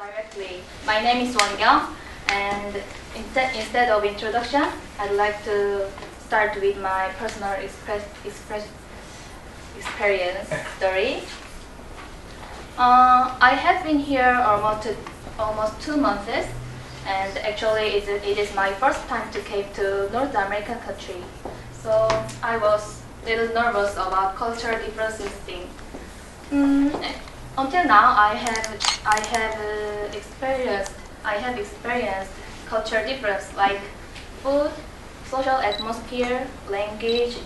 directly. My name is Kyung, and instead of introduction, I'd like to start with my personal experience story. I have been here almost 2 months, and actually it is my first time to came to North American country. So I was a little nervous about cultural differences thing. Until now, I have experienced cultural difference like food, social atmosphere, language,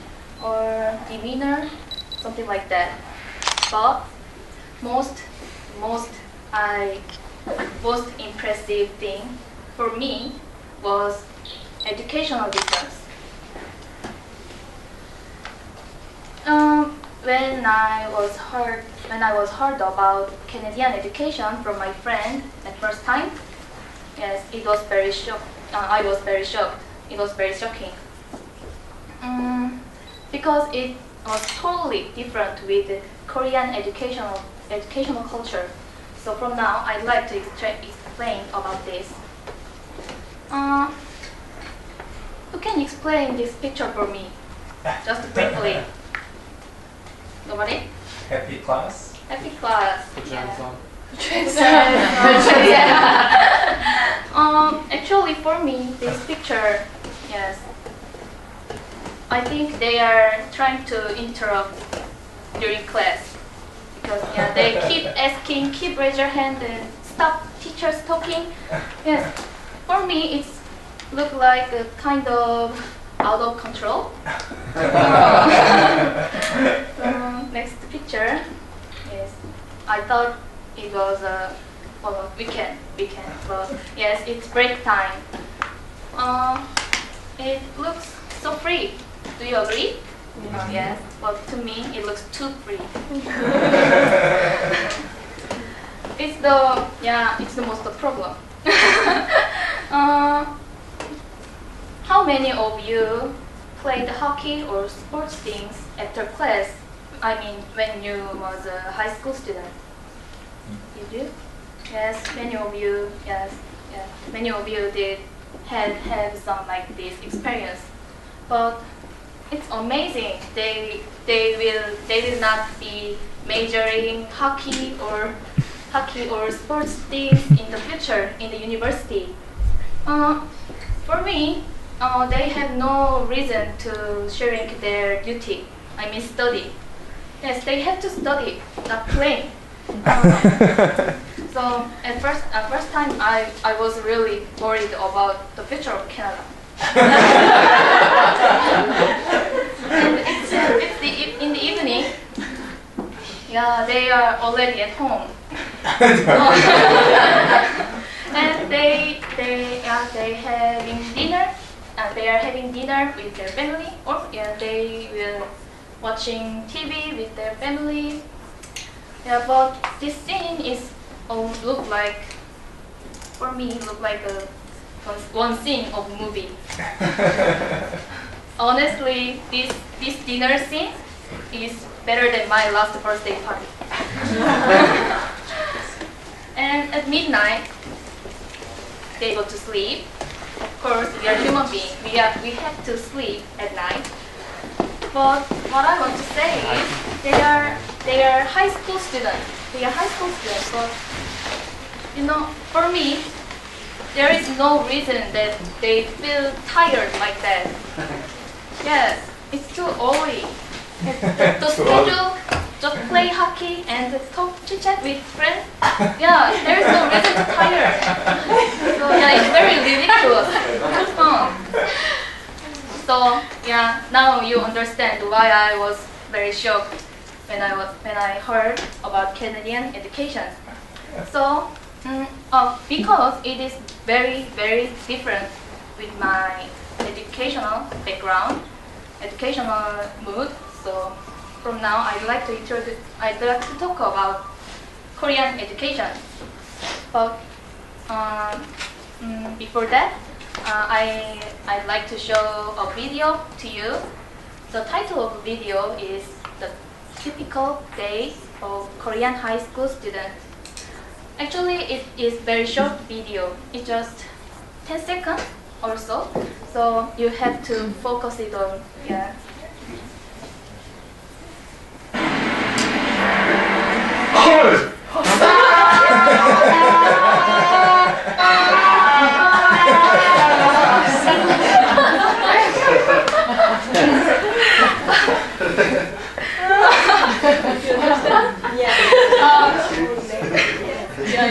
or demeanor, something like that. But most impressive thing for me was educational difference. When I was heard about Canadian education from my friend at first time, yes, it was very shocked. I was very shocked. It was very shocking because it was totally different with Korean educational culture. So from now, I'd like to explain about this. Who can explain this picture for me? Just briefly. Nobody? Happy class? Happy class. Actually, for me, this picture, yes, I think they are trying to interrupt during class because they keep asking, keep raise your hand and stop teachers talking. Yes, for me, it's look like a kind of out of control. Next picture. Yes, I thought it was a weekend, but yes, it's break time. It looks so free. Do you agree? Yes, but to me it looks too free. It's the most problem. How many of you played hockey or sports things after class? I mean, when you was a high school student. Did you? Yes, many of you. Yes, yeah. Many of you did have some like this experience, but it's amazing. They will not be majoring hockey or sports things in the future in the university. For me, they have no reason to shrink their duty. I mean study. Yes, they have to study, not play. So at first time I was really worried about the future of Canada. And in the evening, they are already at home. And they having dinner. They are having dinner with their family, or they will watching TV with their family. But this scene is look like one scene of movie. Honestly, this dinner scene is better than my last birthday party. And at midnight, they go to sleep. Of course, we are human beings. We have to sleep at night. But what I want to say is they are high school students. They are high school students. But for me, there is no reason that they feel tired like that. Yes, it's too early. The schedule, just play hockey and talk chit-chat with friends. Yeah, there is no reason to tire. So it's very ridiculous. So now you understand why I was very shocked when I heard about Canadian education. So because it is very, very different with my educational background, educational mood. So from now, I'd like to talk about Korean education. But before that, I'd like to show a video to you. The title of the video is "The Typical Day of Korean High School Student." Actually, it is very short video. It's just 10 seconds or so. So you have to focus it on, yeah.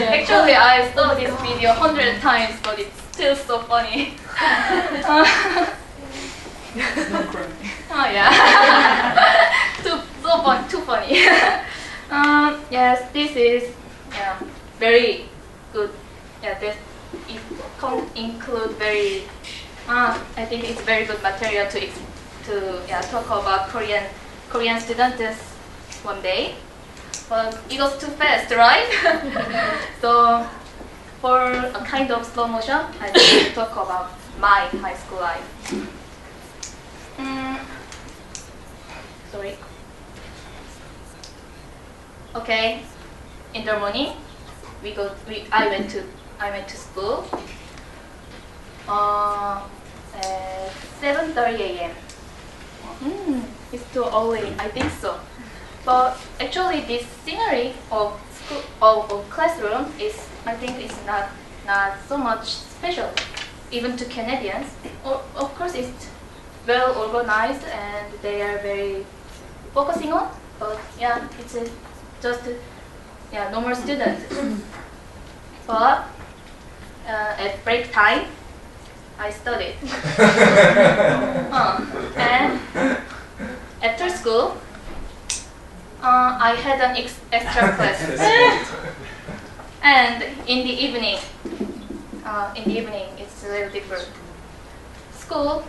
Actually, I saw this video 100 times, but it's still so funny. Oh yeah, too funny. Yes, this is very good. Yeah, this it include very. I think it's very good material to talk about Korean students one day. But it was too fast, right? So for a kind of slow motion, I will talk about my high school life. Sorry. Okay. In the morning, I went to school. At 7:30 a.m. It's too early. I think so. But actually, this scenery of school of classroom is, I think, is not so much special, even to Canadians. Of course, it's well organized and they are very focusing on. But yeah, it's just normal students. But at break time, I studied. And after school, I had an extra class. And in the evening, it's a little different. School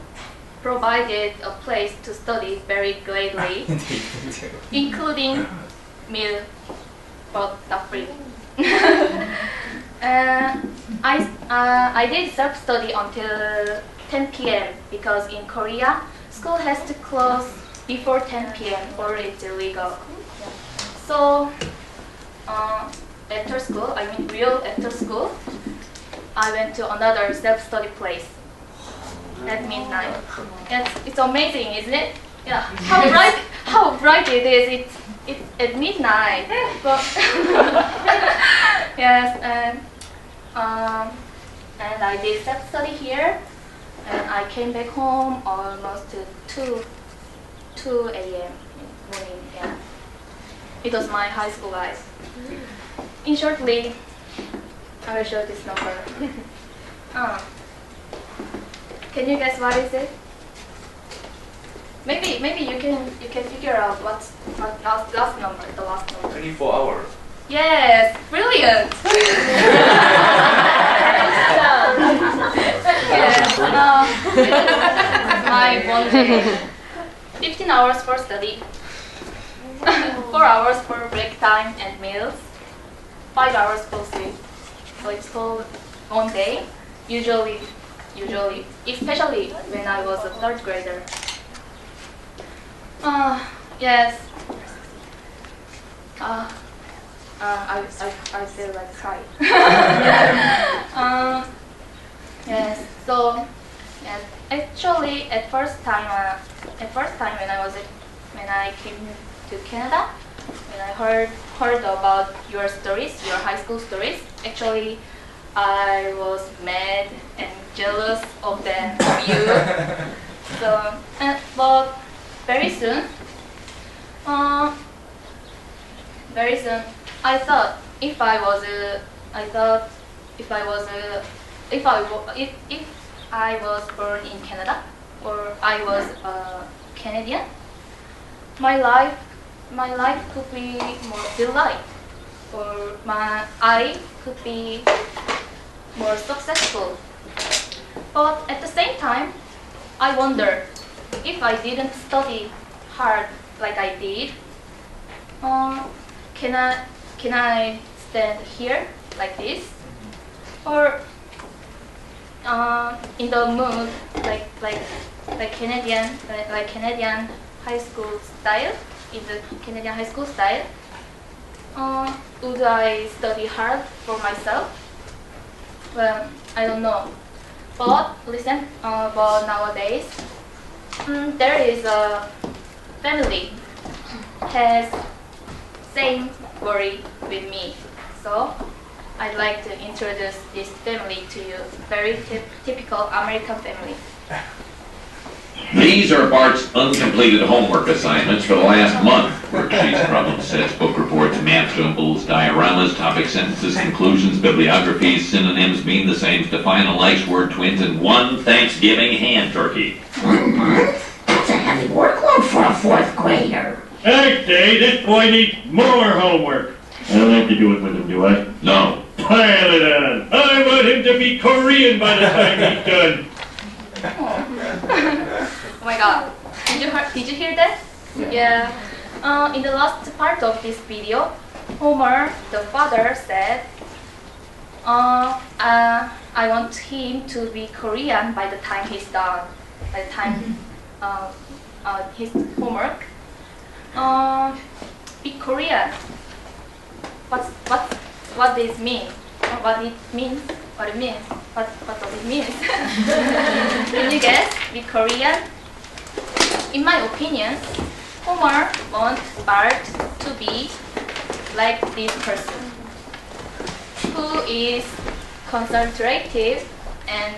provided a place to study very gladly, including meal, but not free. I did self-study until 10 p.m. because in Korea, school has to close before 10 p.m. or it's illegal. So after school, real after school, I went to another self-study place at midnight. It's amazing, isn't it? Yeah, how bright it is. It's at midnight. But yes, and I did self-study here, and I came back home almost 2 a.m. morning. Yeah, it was my high school life. In shortly, I will show this number. Can you guess what is it? Maybe you can figure out what's last number, the last number. 24 hours. Yes, brilliant. Yes, my one day. 15 hours for study, 4 hours for break time and meals, 5 hours for sleep. So it's called one day. Usually, especially when I was a third grader. Yes. I feel like crying. Yes. So, yes. Actually, at first time when I came to Canada, when I heard about your stories, your high school stories, actually, I was mad and jealous of them, of you. So, but very soon, I thought if I was born in Canada or I was Canadian, my life could be more delight, or I could be more successful. But at the same time, I wonder if I didn't study hard like I did, can I stand here like this, or in the mood like Canadian high school style, in the Canadian high school style, Would I study hard for myself? Well, I don't know. But listen, but nowadays, there is a family has same worry with me. So I'd like to introduce this family to you. Very typical American family. These are Bart's uncompleted homework assignments for the last month. Worksheets, problem sets, book reports, map symbols, dioramas, topic sentences, conclusions, bibliographies, synonyms, mean the same, define a likes, word twins, and one Thanksgiving hand turkey. 1 month? That's a heavy workload for a 4th grader. Hey, Dave, this boy needs more homework. I don't have to do it with him, do I? No. Pile it on. I want him to be Korean by the time he's done. Oh my God! Did you hear that? Yeah. In the last part of this video, Homer, the father, said, "I want him to be Korean by the time he's done. By the time his homework. Be Korean. What this mean? What it means? What it means? What does it mean? Can you guess? Be Korean? In my opinion, Homer wants Bart to be like this person, who is concentrated and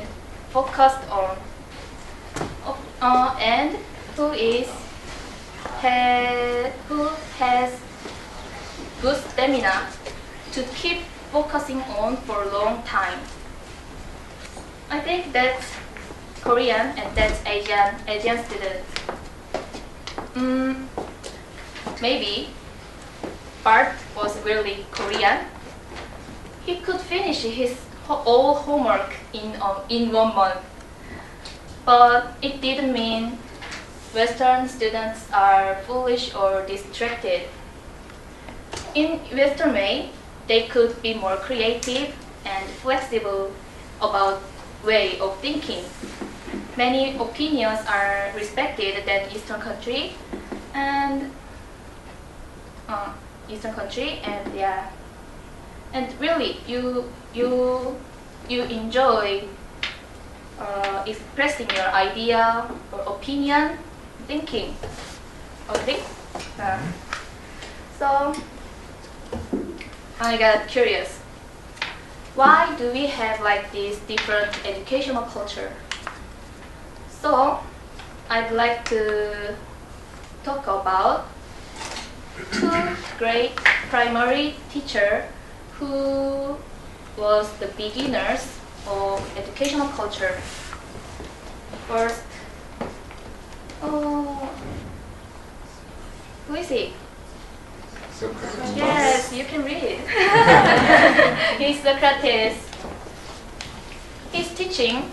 focused on, and who has good stamina to keep focusing on for a long time. I think that's Korean and that's Asian student. Maybe Bart was really Korean. He could finish his all homework in 1 month. But it didn't mean Western students are foolish or distracted. In Western way, they could be more creative and flexible about way of thinking. Many opinions are respected than Eastern country, and really you enjoy expressing your idea or opinion, thinking. Okay. So I got curious. Why do we have like this different educational culture? So I'd like to talk about 2 great primary teachers who was the beginners of educational culture. First, who is he? Socrates. Yes, you can read. He's Socrates. His teaching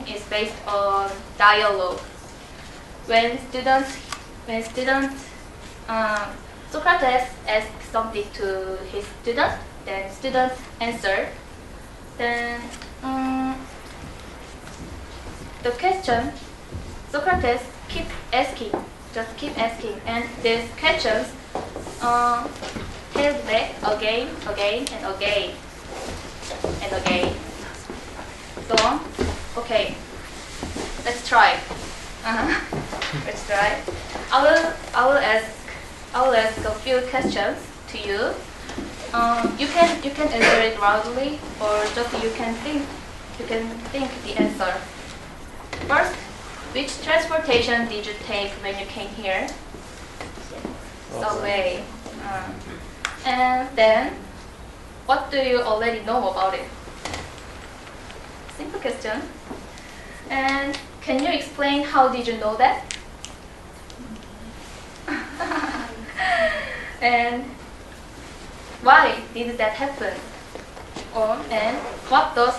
is based on dialogue. When Socrates asks something to his student, then students answer. Then the question Socrates keep asking, and these questions held back again and again. So, okay, let's try. Let's try. I will ask a few questions to you. You can answer it loudly, or just you can think the answer. First, which transportation did you take when you came here? Subway. And then, what do you already know about it? Simple question. And can you explain how did you know that? And why did that happen? And what does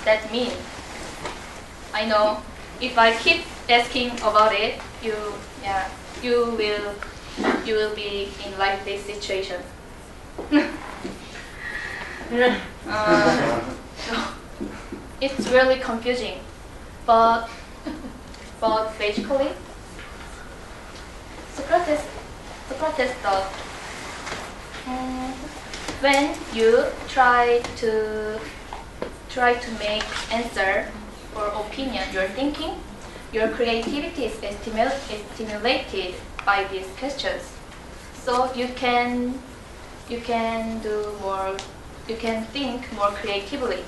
that mean? I know if I keep asking about it, you will be in like this situation. It's really confusing, but basically, Socrates thought, when you try to make answer or opinion you're thinking, your creativity is stimulated by these questions. So you can think more creatively.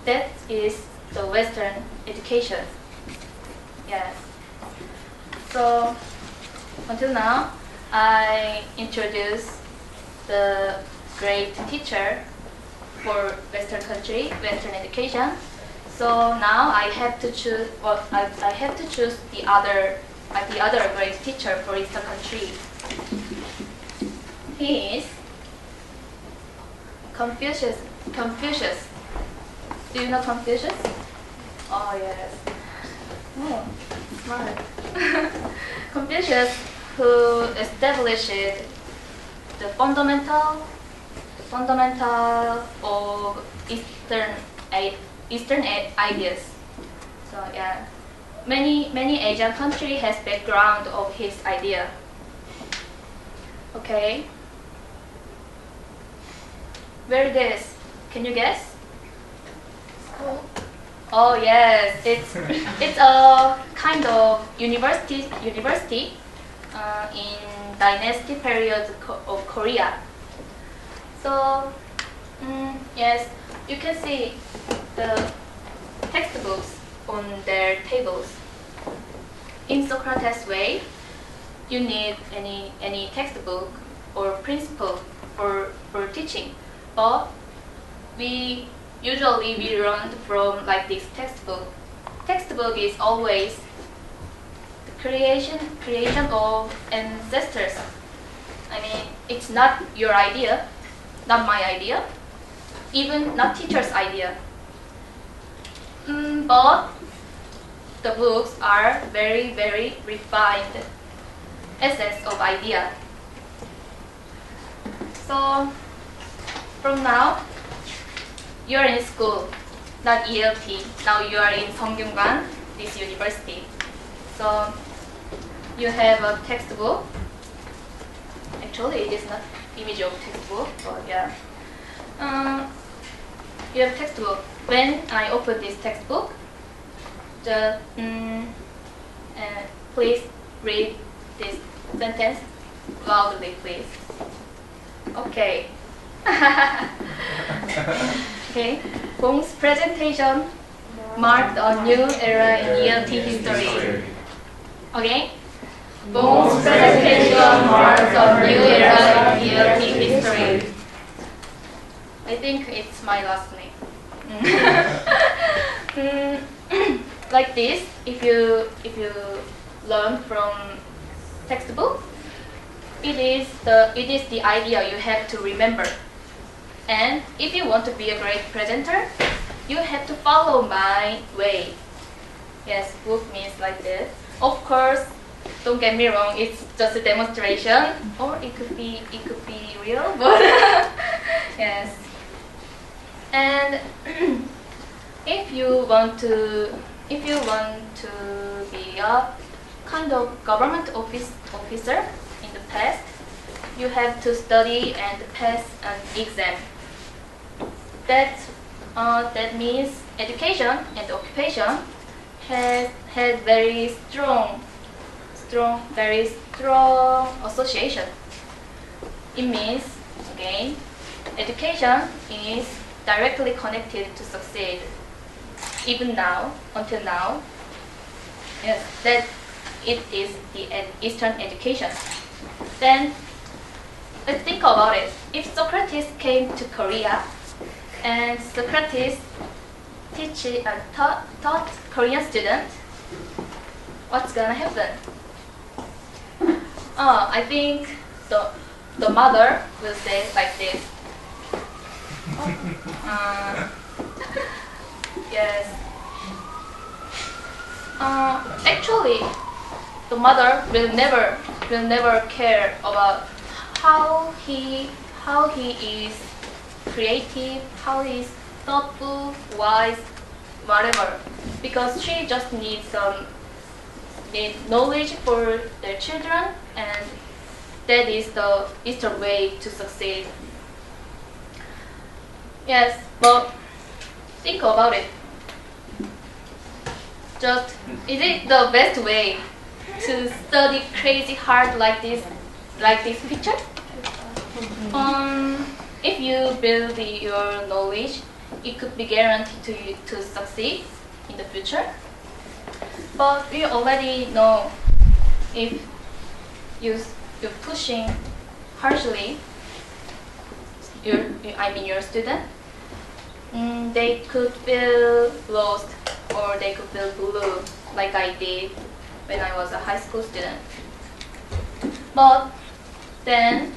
That is the Western education. Yes. So until now, I introduced the great teacher for Western country, Western education. So now I have to choose. Well, I have to choose the other great teacher for Eastern country. He is Confucius. Confucius. Do you know Confucius? Oh yes. Oh, smart. Confucius, who established the fundamental of Eastern ideas. So yeah, many Asian country has background of his idea. Okay. Where it is? Can you guess? School. Oh yes, it's a kind of university in dynasty period of Korea. So yes, you can see the textbooks on their tables. In Socrates' way, you need any textbook or principle for teaching, but we learned from like this textbook. Textbook is always the creation of ancestors. I mean, it's not your idea, not my idea, even not teacher's idea. But the books are very, very refined essence of idea. So from now, you're in school, not ELT. Now you are in KYUNG, this university. So you have a textbook. Actually, it is not image of textbook, but yeah. You have textbook. When I open this textbook, please read this sentence loudly, please. Okay. Okay. Bong's presentation marked a new era in ELT history. Okay. Bong's presentation marks a new era in ELT history. I think it's my last name. Like this, if you learn from textbook, it is the idea you have to remember. And if you want to be a great presenter, you have to follow my way. Yes, book means like this. Of course, don't get me wrong, it's just a demonstration, or it could be real, but yes. And if you want to be a kind of government officer in the past, you have to study and pass an exam. That means education and occupation has very strong association. It means, again, education is directly connected to succeed. Even now, until now, yes, that it is the Eastern education. Then let's think about it. If Socrates came to Korea and Socrates taught Korean students, what's gonna happen? I think the mother will say like this. Yes. Actually, the mother will never care about how he is creative, how he is thoughtful, wise, whatever, because she just needs knowledge for their children, and that is the way to succeed. Yes, but think about it. Just, is it the best way to study crazy hard like this picture? If you build your knowledge, it could be guaranteed to you to succeed in the future. But we already know if you're pushing harshly your student, they could feel lost or they could feel blue like I did when I was a high school student. But then,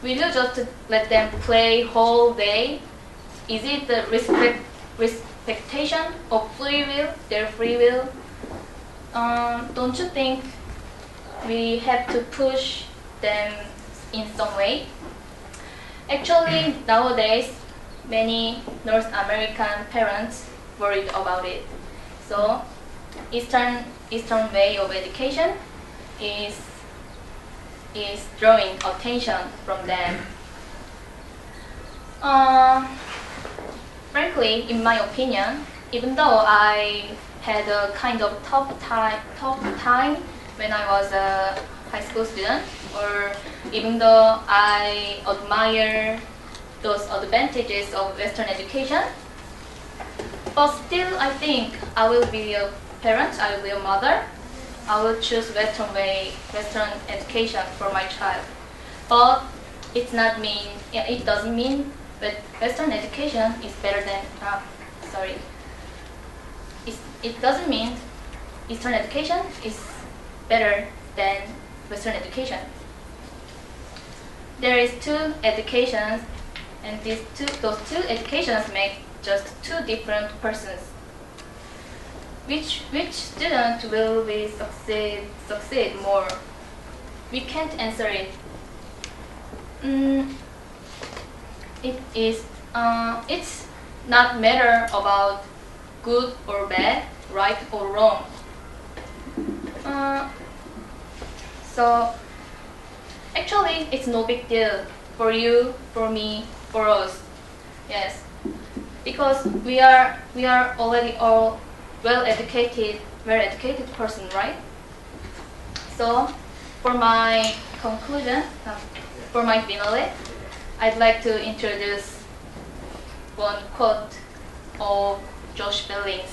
will you just let them play whole day? Is it the respectation of free will, their free will? Don't you think we have to push them in some way? Actually, nowadays, many North American parents worried about it. So, Eastern way of education is drawing attention from them. Frankly, in my opinion, even though I had a kind of tough time when I was a high school student, or even though I admire those advantages of Western education, but still I think I will be a parent, I will be a mother. I will choose Western education for my child. But it doesn't mean that Western education is better than, it doesn't mean Eastern education is better than Western education. There is two educations, and those two educations make just two different persons. Which student will be succeed more? We can't answer it. It's not matter about good or bad, right or wrong. So actually, it's no big deal for you, for me, for us. Yes, because we are already all well-educated person, right? So, for my conclusion, for my finale, I'd like to introduce one quote of Josh Billings.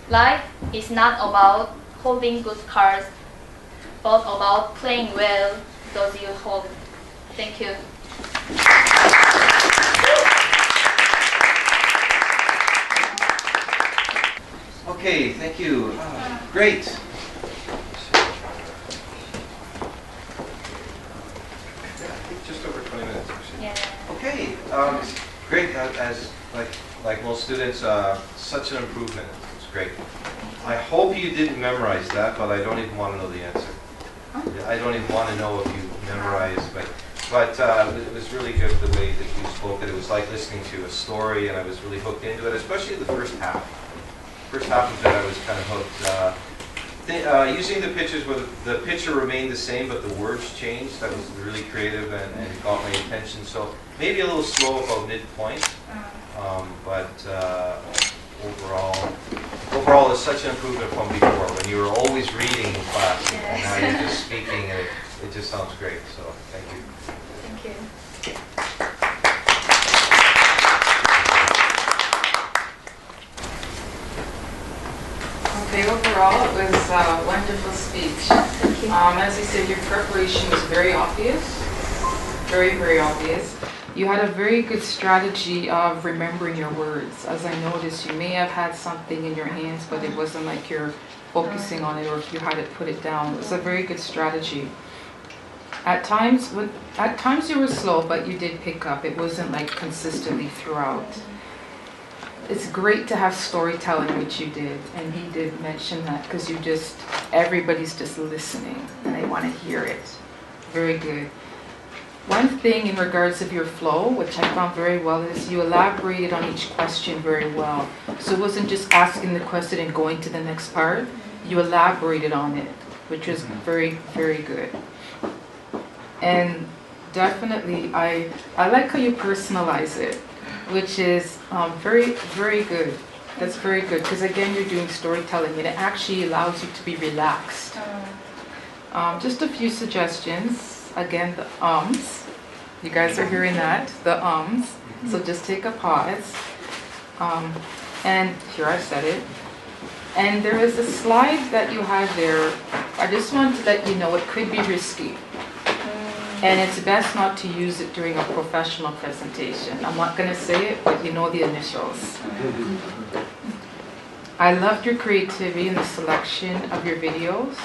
Life is not about holding good cards, but about playing well those you hold. Thank you. Okay, thank you. Great. I think just over 20 minutes. Actually. Yeah. Okay, great. As like most students, such an improvement. It's great. I hope you didn't memorize that, but I don't even want to know the answer. I don't even want to know if you memorized, but it was really good the way that you spoke it. It was like listening to a story, and I was really hooked into it, especially the first half. First half of it, I was kind of hooked. Using the pictures where the picture remained the same, but the words changed, that was really creative and got my attention. So maybe a little slow about midpoint, but overall, it's such an improvement from before when you were always reading in class, and now you're just speaking, and it just sounds great. So thank you. Thank you. Okay, overall, it was a wonderful speech. As you said, your preparation was very obvious, very, very obvious. You had a very good strategy of remembering your words. As I noticed, you may have had something in your hands, but it wasn't like you're focusing on it, or if you had it, put it down. It was a very good strategy. At times you were slow, but you did pick up. It wasn't like consistently throughout. It's great to have storytelling, which you did, and he did mention that, because everybody's just listening and they want to hear it. Very good. One thing in regards of your flow, which I found very well, is you elaborated on each question very well. So it wasn't just asking the question and going to the next part. You elaborated on it, which was very, very good. And definitely, I like how you personalize it, which is very, very good. That's very good, because again, you're doing storytelling, and it actually allows you to be relaxed. Just a few suggestions. Again, the ums. You guys are hearing that, the ums. So just take a pause. And here I said it. And there is a slide that you have there. I just want to let you know it could be risky. And it's best not to use it during a professional presentation. I'm not going to say it, but you know the initials. I loved your creativity in the selection of your videos,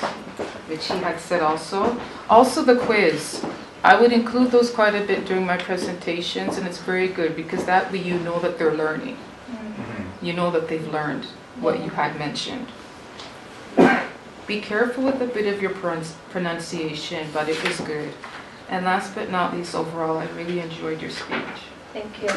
which he had said also. Also the quiz. I would include those quite a bit during my presentations, and it's very good because that way you know that they're learning. You know that they've learned what you had mentioned. Be careful with a bit of your pronunciation, but it was good. And last but not least, overall, I really enjoyed your speech. Thank you.